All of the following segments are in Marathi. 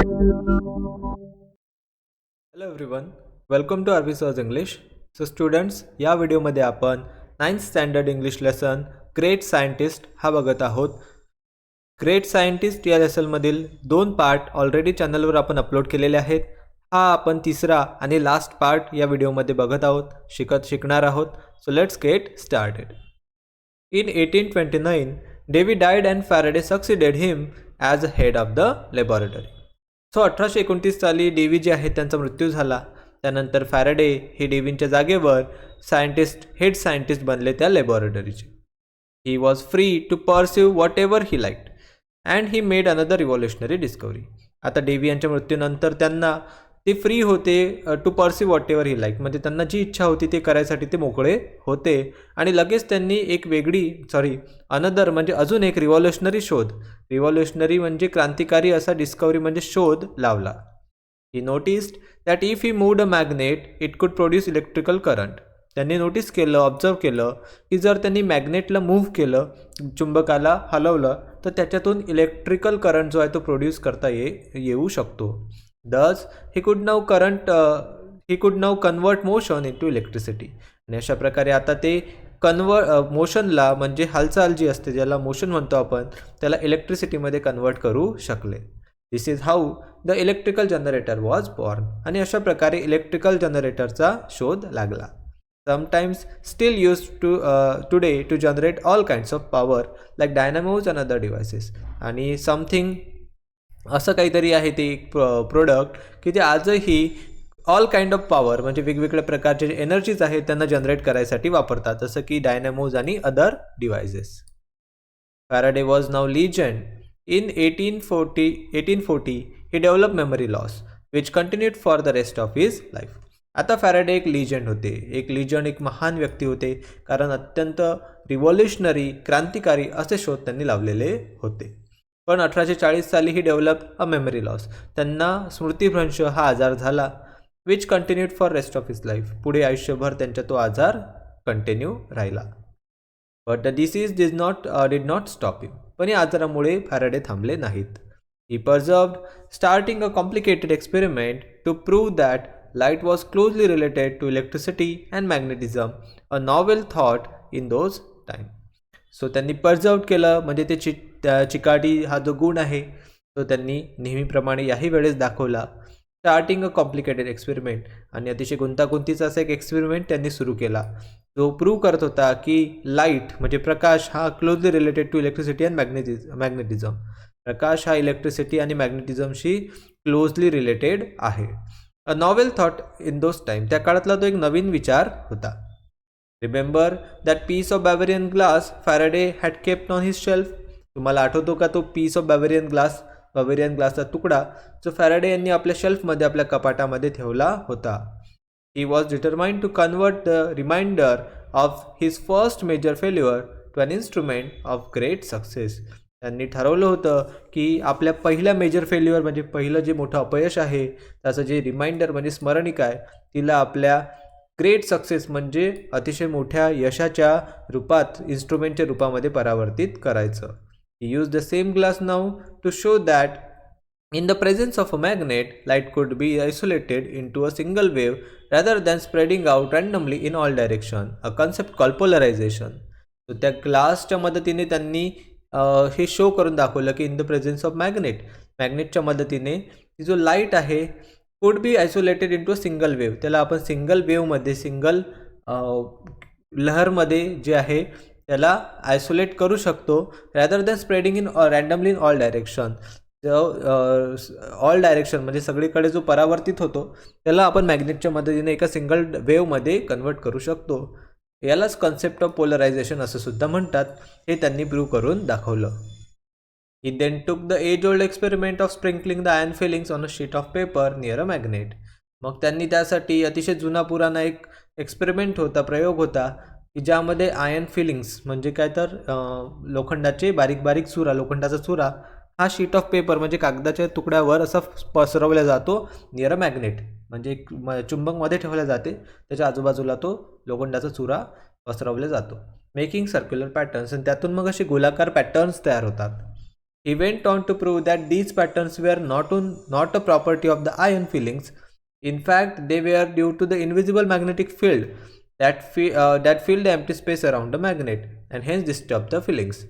Hello everyone, welcome to RV Sahaj English. So students, या व्हिडिओमध्ये आपण 9th standard English lesson great scientist हा बघत आहोत. ग्रेट सायंटिस्ट या लेसनमधील 2 पार्ट ऑलरेडी चॅनलवर आपण अपलोड केलेले आहेत. हा आपण तिसरा आणि लास्ट पार्ट या व्हिडिओमध्ये बघत आहोत, शिकणार आहोत. So let's get started. In 1829, Davy died and Faraday succeeded him as head of the laboratory. So 1829 साली डेव्ही जे आहे त्यांचा मृत्यू झाला. त्यानंतर फॅरेडे हे डेव्हींच्या जागेवर हेड सायंटिस्ट बनले त्या लॅबॉरेटरीचे. He was free to pursue whatever he liked and he made another revolutionary discovery. आता डेव्ही यांच्या मृत्यूनंतर त्यांना ते फ्री होते to pursue whatever he like, म्हणजे त्यांना जी इच्छा होती ते करायसाठी ते मोकळे होते. आणि लगेच त्यांनी एक अनदर म्हणजे अजून एक रिव्हॉल्युशनरी म्हणजे क्रांतिकारी असा डिस्कवरी म्हणजे शोध लावला. ही noticed that if he moved a magnet it कुड प्रोड्यूस इलेक्ट्रिकल करंट. त्यांनी नोटीस केलं, ऑब्झर्व केलं की जर त्यांनी मॅग्नेटला मूव्ह केलं, चुंबकाला हलवलं, तर त्याच्यातून इलेक्ट्रिकल करंट जो आहे तो प्रोड्यूस करता येऊ शकतो. Thus, he could now convert motion into electricity. आणि अशा प्रकारे आता ते मोशनला म्हणजे हालचाल जी असते ज्याला मोशन म्हणतो आपण, त्याला इलेक्ट्रिसिटीमध्ये कन्वर्ट करू शकले. This is how the electrical generator was born. आणि अशा प्रकारे इलेक्ट्रिकल जनरेटरचा शोध लागला. Sometimes still used today to generate all kinds of power like dynamos and other devices. आणि समथिंग असं काहीतरी आहे ते एक प्रोडक्ट की जे आजही ऑल काइंड ऑफ पॉवर म्हणजे वेगवेगळ्या प्रकारचे जे एनर्जीज आहेत त्यांना जनरेट करायसाठी वापरतात, जसं की डायनामोज आणि other devices. Faraday was now legend. In 1840 he develop memory loss which continued for the rest of his life. आता फॅराडे एक लिजंड होते, एक महान व्यक्ती होते, कारण अत्यंत रिव्हॉल्युशनरी क्रांतिकारी असे शोध त्यांनी लावलेले होते. पण 1840 साली he develop a memory loss. त्यांना स्मृतिभ्रंश हा आजार झाला. Which continued for rest of his life. पुढे आयुष्यभर त्यांचा तो आजार कंटिन्यू राहिला. But the disease did not stop him. पण या आजारामुळे फॅराडे थांबले नाहीत. He persevered starting a complicated experiment to prove that light was closely related to electricity and magnetism, a novel thought in those time. So त्यांनी पर्झर्व केलं, म्हणजे ते चिकाटी हा जो गुण आहे तो त्यांनी नेहमीप्रमाणे याही वेळेस दाखवला. स्टार्टिंग अ कॉम्प्लिकेटेड एक्सपेरिमेंट, आणि अतिशय गुंतागुंतीचा असा एक एक्सपेरिमेंट त्यांनी सुरू केला जो प्रूव्ह करत होता की लाईट म्हणजे प्रकाश हा closely related to electricity and magnetism. प्रकाश हा इलेक्ट्रिसिटी आणि मॅग्नेटिझमशी क्लोजली रिलेटेड आहे. A novel thought in those time. त्या काळातला तो एक नवीन विचार होता. Remember that piece of Bavarian glass Faraday had kept on his shelf. तुम्हाला आठवतो का तो पीस ऑफ बॅव्हरियन ग्लासचा तुकडा जो फॅराडे यांनी आपल्या शेल्फमध्ये, आपल्या कपाटामध्ये ठेवला होता. He was determined to convert the reminder of his first major failure to an instrument of great success. त्यांनी ठरवलं होतं की आपल्या पहिल्या मेजर फेल्युअर म्हणजे पहिलं जे मोठं अपयश आहे त्याचं जे रिमाइंडर म्हणजे स्मरणिका आहे, तिला आपल्या ग्रेट सक्सेस म्हणजे अतिशय मोठ्या यशाच्या रूपात, इन्स्ट्रुमेंटच्या रूपामध्ये परावर्तित करायचं. He used the same glass now to show that in the presence of a magnet, light could be isolated into a single wave rather than spreading out randomly in all direction, a concept called polarization. So त्या ग्लासच्या मदतीने त्यांनी हे शो करून दाखवलं की इन द प्रेझेन्स ऑफ मॅग्नेटच्या मदतीने ती जो लाईट आहे could be isolated into a single wave. त्याला आपण सिंगल वेव्हमध्ये, सिंगल लहरमध्ये जे आहे त्याला आयसोलेट करू शकतो, rather than spreading in randomly in all direction. All direction म्हणजे सगळीकडे जो परावर्तित होतो त्याला आपण मॅग्नेटच्या मदतीने एका सिंगल वेव्हमध्ये कन्वर्ट करू शकतो. यालाच कन्सेप्ट ऑफ पोलरायझेशन असं सुद्धा म्हणतात. हे त्यांनी प्रूव्ह करून दाखवलं. He then took the age-old experiment of sprinkling the iron fillings on a sheet of paper near a magnet. मग त्यांनी त्यासाठी अतिशय जुना पुराणा एक एक्सपेरिमेंट होता, प्रयोग होता की ज्यामध्ये आयर्न फिलिंग्स म्हणजे काय तर लोखंडाचे बारीक चुरा, लोखंडाचा चुरा हा शीट ऑफ पेपर म्हणजे कागदाच्या तुकड्यावर असा पसरवला जातो नियर अ मॅग्नेट, म्हणजे एक चुंबकमध्ये ठेवल्या जाते, त्याच्या आजूबाजूला तो लोखंडाचा चुरा पसरवला जातो, मेकिंग सर्क्युलर पॅटर्न्स. आणि त्यातून मग असे गोलाकार पॅटर्न्स तयार होतात. He went on to prove that these patterns were not a property of the ion fillings. In fact, they were due to the invisible magnetic field that filled the empty space around the magnet and hence disturbed the fillings.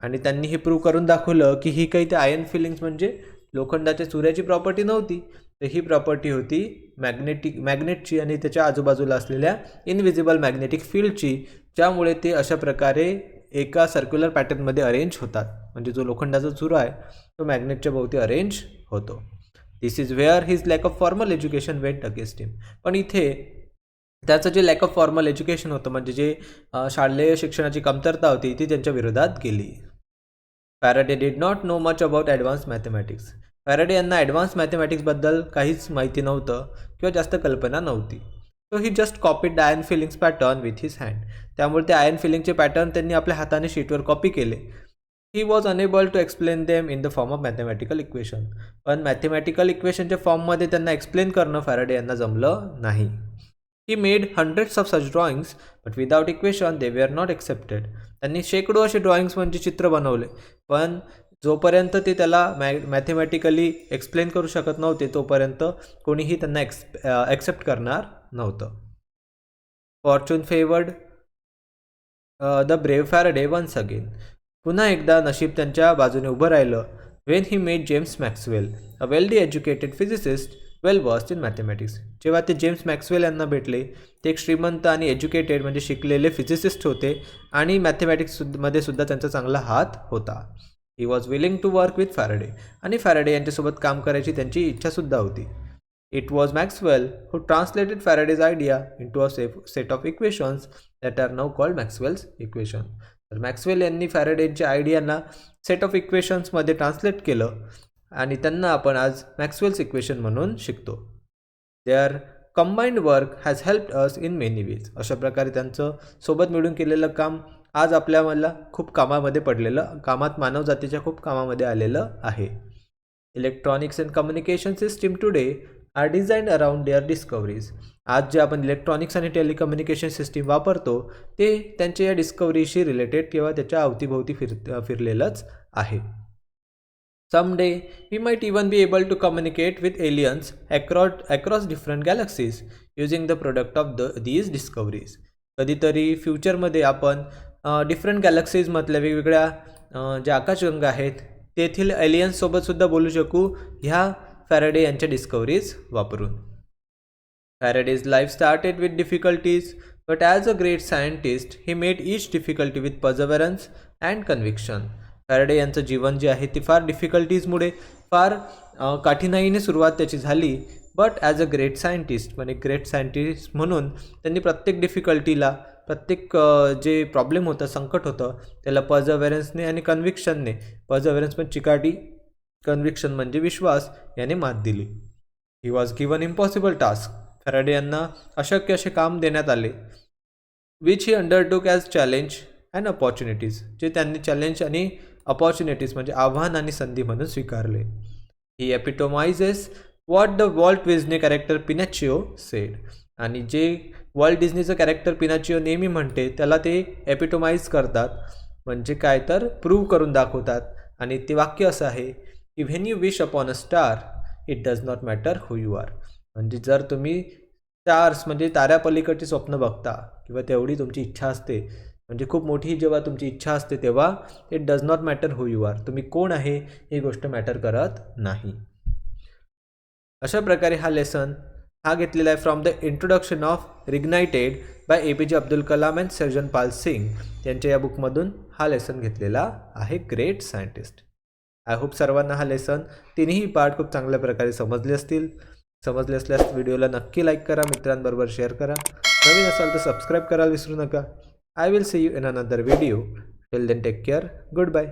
आणि त्यांनी हे प्रूव्ह करून दाखवलं की ही काही ते आयन फिलिंग्स म्हणजे लोखंडाच्या चुऱ्याची प्रॉपर्टी नव्हती, तर ही प्रॉपर्टी होती मॅग्नेटची आणि त्याच्या आजूबाजूला असलेल्या इनविजिबल मॅग्नेटिक फील्डची, ज्यामुळे ते अशा प्रकारे एका सर्क्युलर पॅटर्नमध्ये अरेंज होतात. म्हणजे जो लोखंडाचा चुरा आहे तो मॅग्नेटच्या भोवती अरेंज होतो. This is where his lack of formal education went against him. पण इथे त्याचं जे लॅक ऑफ फॉर्मल एज्युकेशन होतं, म्हणजे जे शालेय शिक्षणाची कमतरता होती, ती त्यांच्या विरोधात गेली. Faraday did not know much about advance mathematics. Faraday यांना ॲडव्हान्स मॅथमॅटिक्सबद्दल काहीच माहिती नव्हतं किंवा जास्त कल्पना नव्हती. So he just copied the iron filings pattern with his hand. त्यामुळे ते आयन फिलिंगचे पॅटर्न त्यांनी आपल्या हाताने शीटवर कॉपी केले. He was unable to explain them in the form of mathematical equation. पण मॅथमॅटिकल इक्वेशनच्या फॉर्ममध्ये त्यांना एक्सप्लेन करणं फॅराडे यांना जमलं नाही. He made hundreds of such drawings but without equation they were not accepted. त्यांनी शेकडो असे ड्रॉइंग्स म्हणजे चित्र बनवले, पण जोपर्यंत ते त्याला मॅथमॅटिकली एक्सप्लेन करू शकत नव्हते तोपर्यंत कोणीही त्यांना ॲक्सेप्ट करणार नव्हतं. Fortune favoured the brave Faraday once again. पुन्हा एकदा नशीब त्यांच्या बाजूने उभं राहिलं. When he made James Maxwell, a wealthy educated physicist well versed in mathematics. जेव्हा ते जेम्स मॅक्सवेल यांना भेटले, ते एक श्रीमंत आणि एज्युकेटेड म्हणजे शिकलेले फिजिसिस्ट होते आणि मॅथमॅटिक्समध्ये सुद्धा त्यांचा चांगला हात होता. He was willing to work with Faraday. आणि फॅराडे यांच्यासोबत काम करायची त्यांची इच्छासुद्धा होती. It was Maxwell who translated Faraday's idea in to a set of equations that are now called Maxwell's equation. तर मॅक्सवेल यांनी फॅराडेच्या आयडियाना सेट ऑफ इक्वेशन्समध्ये ट्रान्सलेट केलं आणि त्यांना आपण आज मॅक्सवेल्स इक्वेशन म्हणून शिकतो. Their combined work has helped us in many ways. अशा प्रकारे त्यांचं सोबत मिळून केलेलं काम आज आपल्याला खूप कामामध्ये पडलेलं, मानवजातीच्या खूप कामामध्ये आलेलं आहे. Electronics and communication system today are designed around their discoveries. आज जे आपण इलेक्ट्रॉनिक्स आणि टेलिकम्युनिकेशन सिस्टीम वापरतो ते त्यांच्या या डिस्कवरीशी रिलेटेड किंवा त्याच्या अवतीभोवती फिरलेलंच आहे. Someday, we might even be able to communicate with aliens across different galaxies using the product of these discoveries. कधीतरी फ्युचरमध्ये आपण डिफरंट गॅलेक्सीजमधल्या वेगवेगळ्या ज्या आकाशगंगा आहेत तेथील एलियन्ससोबतसुद्धा बोलू शकू ह्या फॅराडे यांच्या डिस्कवरीज वापरून. Faraday's life started with difficulties, but as a great scientist, he met each difficulty with perseverance and conviction. Faraday यांचं जीवन जे आहे ते फार डिफिकल्टीजमुळे फार कठीणाईने सुरुवात त्याची झाली, but as a great scientist, पण एक ग्रेट सायंटिस्ट म्हणून त्यांनी प्रत्येक डिफिकल्टीला, प्रत्येक जे प्रॉब्लेम होतं, संकट होतं, त्याला पर्झर्वेरन्सने आणि कन्व्हिक्शनने, पर्झर्वेरन्स म्हणजे चिकाटी, कन्व्हिक्शन म्हणजे विश्वास, याने मात दिली. He was given impossible task. Faraday यांना अशक्य असे काम देण्यात आले, which he undertook as challenge and opportunities, जे त्यांनी चॅलेंज आणि अपॉर्च्युनिटीज म्हणजे आव्हान आणि संधी म्हणून स्वीकारले. He epitomises what the Walt Disney character Pinocchio said. आणि जे वॉल्ट डिझनीचं कॅरेक्टर पिनॅचिओ नेहमी म्हणते त्याला ते एपिटोमाइज करतात, म्हणजे काय तर प्रूव्ह करून दाखवतात. आणि ते वाक्य असं आहे की when you wish upon a star it does not matter who you are. म्हणजे जर तुम्ही स्टार्स म्हणजे ताऱ्यापलीकडची स्वप्न बघता किंवा तेवढी तुमची इच्छा असते, म्हणजे खूप मोठी जेव्हा तुमची इच्छा असते तेव्हा it does not matter who you are, तुम्ही कोण आहे ही गोष्ट मॅटर करत नाही. अशा प्रकारे हा लेसन घेतलेला आहे from the introduction of Reignited by APJ Abdul Kalam and Srijan Pal Singh यांच्या या बुकमधून हा लेसन घेतलेला आहे, ग्रेट सायंटिस्ट. आय होप सर्वांना हा लेसन तिन्ही पार्ट खूप चांगल्या प्रकारे समजले असल्यास व्हिडिओला नक्की लाईक करा, मित्रांबरोबर शेअर करा. नवीन असाल तर सबस्क्राईब करायला विसरू नका. I will see you in another video. Till then, take care. Goodbye.